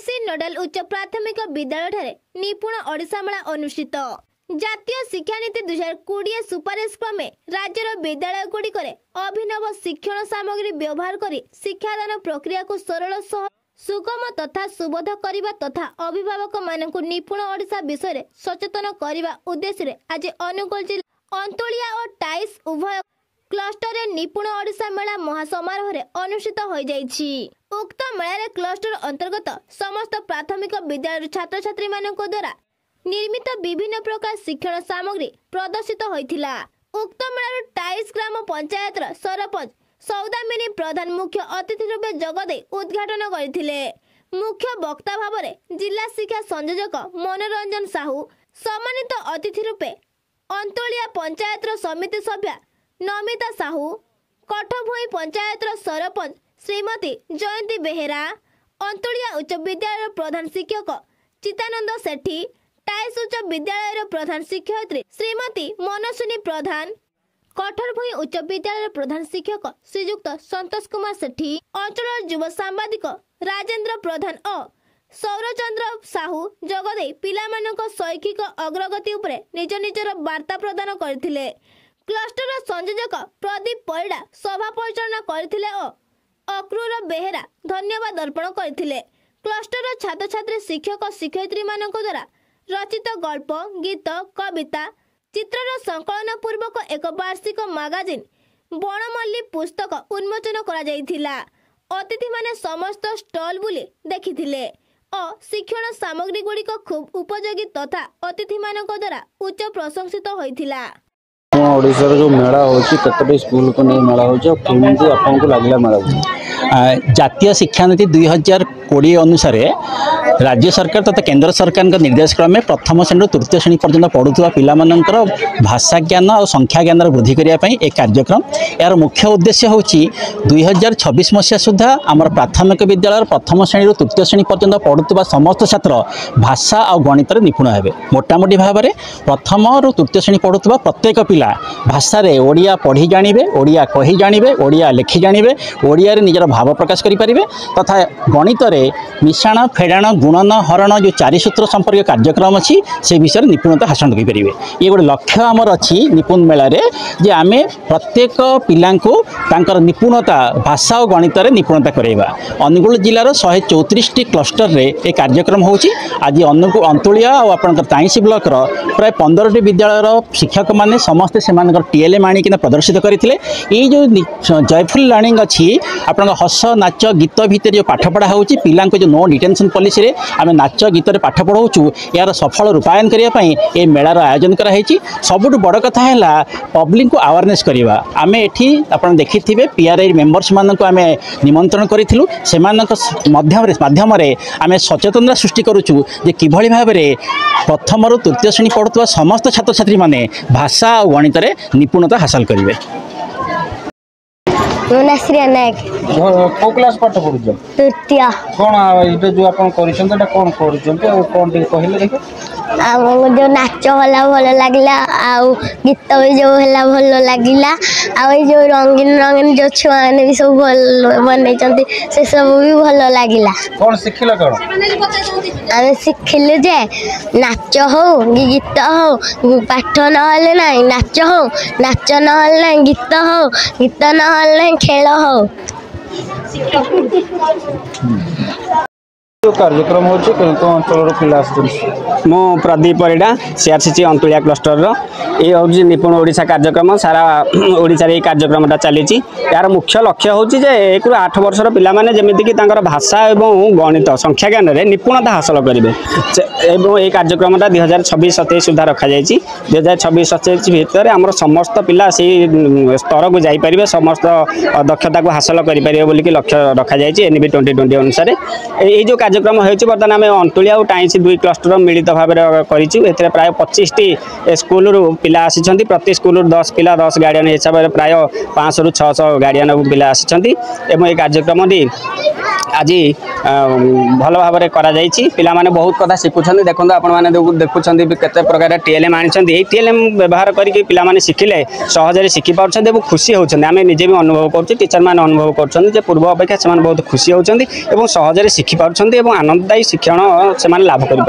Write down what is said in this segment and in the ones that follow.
केसी नोडाल उच्च प्राथमिक विद्यालय निपुण ओडिशा मेला अनुष्ठित। जातीय शिक्षा नीति 2020 सुपारिश क्रमे राज्यर विद्यालय गुड़िक अभिनव शिक्षण सामग्री व्यवहार कर शिक्षादान प्रक्रिया को सरल सुगम तथा सुबोध करने तथा अभिभावक मानक निपुण ओडिशा विषय सचेतन करने उद्देश्य आज अनुगुल जिला अंतोलिया और टाइस उभय क्लस्टर निपुण ओडिशा मेला महासमारोह अनुष्ठित हो जाइछि। उक्त मेला क्लस्टर अंतर्गत समस्त प्राथमिक विद्यालय छात्र छात्री मानक द्वारा निर्मित विभिन्न प्रकार शिक्षण सामग्री प्रदर्शित होइथिला। उक्त मेला टाइस ग्राम पंचायत सरपंच सौदामिनी प्रधान मुख्य अतिथि रूपे जगदे उद्घाटन करथिले। मुख्य वक्ता भाव में जिला शिक्षा संयोजक मनोरंजन साहू, सम्मानित अतिथि रूपे अंतोलिया पंचायत समिति सभ्या नमिता साहू, कठभुई पंचायत सरपंच श्रीमती जयंती बेहेरा, अंतोलिया उच्च विद्यालय प्रधान शिक्षक चितानंद सेठी, टाइस उच्च विद्यालय प्रधान शिक्षयित्री श्रीमती मनस्विनी प्रधान, कठरभुई उच्च विद्यालय प्रधान शिक्षक श्रीयुक्त संतोष कुमार सेठी, अंचल युव सांबादिक राजेंद्र प्रधान और सौरचंद्र साहू जगदे पिलामानक शैक्षिक अग्रगति उपरे निज निजर वार्ता प्रदान करथिले। क्लस्टर संयोजक प्रदीप परिड़ा सभा परिचालना करथिले और अक्रूर बेहेरा धन्यवाद अर्पण करथिले। क्लस्टर छात्र छात्री शिक्षक शिक्षयित्री मानक द्वारा रचित गल्प, गीत, कविता, चित्रर संकलन पूर्वक एक वार्षिक मैगजीन बणमल्ली पुस्तक उन्मोचन करा जायथिला। अतिथि माने समस्त स्टॉल बुली देखिथिले और शिक्षण सामग्री गुड़िक खूब उपयोगी तथा अतिथि मानक द्वारा उच्च प्रशंसित होइथिला। ओडिशा जो मेला होची कतटे स्कूल को नहीं मेला होची और केमती आपनको लागला मेला जातीय शिक्षा नीति 2020 अनुसार राज्य सरकार तथा केंद्र सरकार निर्देश क्रमे प्रथम श्रेणी तृतीय श्रेणी पर्यंत पढ़ुवा पिलामानंकर भाषा ज्ञान और संख्या ज्ञान वृद्धि करने एक कार्यक्रम यार मुख्य उद्देश्य होची 2026 मसीहा सुधा आमर प्राथमिक विद्यालय प्रथम श्रेणी तृतीय श्रेणी पर्यंत पढ़ुवा समस्त छात्र भाषा और गणित निपुण हेबे। मोटामोटी भाव में प्रथम रु तृतीय श्रेणी पढ़ुवा प्रत्येक पिला भाषा रे ओडिया पढ़ी जानिबे, ओडिया कही जानिबे, ओडिया लेखि जानिबे, ओडिया रे निजर भाव प्रकाश करि परिबे तथा गणित रे मिश्रण फेड़ाण गुणन हरण जो 4 सूत्र संपर्क कार्यक्रम अच्छी से विषय निपुणता हासिल करें। ये गोटे लक्ष्य आमर अच्छी निपुण मेला रे जे आमे प्रत्येक पिला को निपुणता भाषा और गणित रे निपुणता करवा। अनुगुल जिलार 134 क्लस्टर रे एक कार्यक्रम होची। आज अंतोलिया और आपन ताईसी ब्लॉक प्राय 15 विद्यालय शिक्षक माने समस्ते से टीएलएम आनिक प्रदर्शित करते। ये जो जयफुल लर्निंग अच्छी आपन हस नाच गीत भितर जो पाठपढ़ा होची पिला जो नो डिटेंशन पॉलिसी रे आम नाच गीत पाठ पढ़ाऊँ यार सफल रूपायन करने ये मेलार आयोजन कराई। सबुठ बड़ कथा है पब्लिक को अवेयरनेस करवा। आम एठी आपन देखिथिबे पीआरआई मेंबर्स मानक आम निमंत्रण करिथिलु से माध्यम आम सचेतनता सृष्टि करुचु जे किभଳି भाव में प्रथम रु तृतीय श्रेणी पढ़ुवा समस्त छात्र छात्री माने भाषा और गणित रे निपुणता हासिल करेंगे। नायक को क्लास पाठ पढुछ तृतीय कोन इटा जो आपन करिसन त कोन करिसन और कोन टी कहिले देखे आमको जो नाच होला भल लगिला आउ गीत भी जो होला भल लगिला आउ जो रंगीन रंगीन जो छुआ ने भी सब भल बनैचंती से सब भी भल लगिला। कोन सिखिला कोन आमे सिखिले जे नाच हो गीत हो पाठ न हले नाही नाच हो नाच न हले नाही गीत हो गीत न हले नाही खेल हो। कार्यक्रम होची तो अंचल पिला मो प्रदीप परिड़ा सीआरसीसी अंतुलिया क्लस्टर ये हूँ निपुण ओडिशा कार्यक्रम सारा ओडिशा ये कार्यक्रमटा चली। यार मुख्य लक्ष्य हूँ जे 1 ରୁ 8 वर्षर पिला माने जेमिति तांकर भाषा एवं गणित संख्या ज्ञान रे निपुणता हासिल करेंगे। एवं ये कार्यक्रमटा 2026-27 सुधा रखा जाए। 2026-27 भितर आमर समस्त पिला से स्तर को जापर समस्त दक्षता को हासिल करेंगे बोलिक लक्ष्य रखा जाए एनबी 2020 अनुसार। ये जो कार्यक्रम होती बर्तमान आम अंतुलिया और टाइंस 2 क्लस्टर मिलित भाव में प्राय 25टी स्कूल पिला आसी। प्रति स्कूल 10 पिला 10 गार्डियन हिसाब से प्राय 500 ରୁ 600 गार्डियन पिला आसी। ये कार्यक्रम आज भल भाव में करा पिलाने बहुत कथा शिखुं देखो आपने देखुं केते प्रकार टीएलएम आनी टीएलएम व्यवहार करके पिलाने शिखिले सहजरे शिखि पार्टी और खुशी होती आम निजे भी अनुभव कर टीचर मैंने अनुभव कर पूर्व अपेक्षा से बहुत खुशी होती सहजरे शिखि पार्टी और आनंददायी शिक्षण से लाभ कर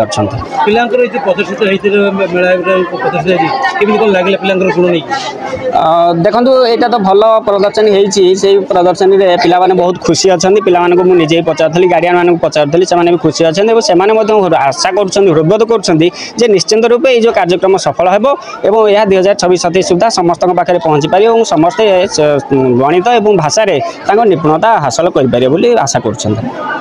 देखो यहाँ तो भल प्रदर्शन होती प्रदर्शनी में पिलाने बहुत खुशी अच्छा पिलाने को मुझे पचारि गार्डियन मानक पचारि से भी खुशी अच्छा आशा करबोध कर निश्चिंत रूपे ये कार्यक्रम सफल हो यह 2026-27 सुधा समस्त पाखे पहुँची पारे और समस्ते गणित और भाषा निपुणता हासिल करें आशा कर।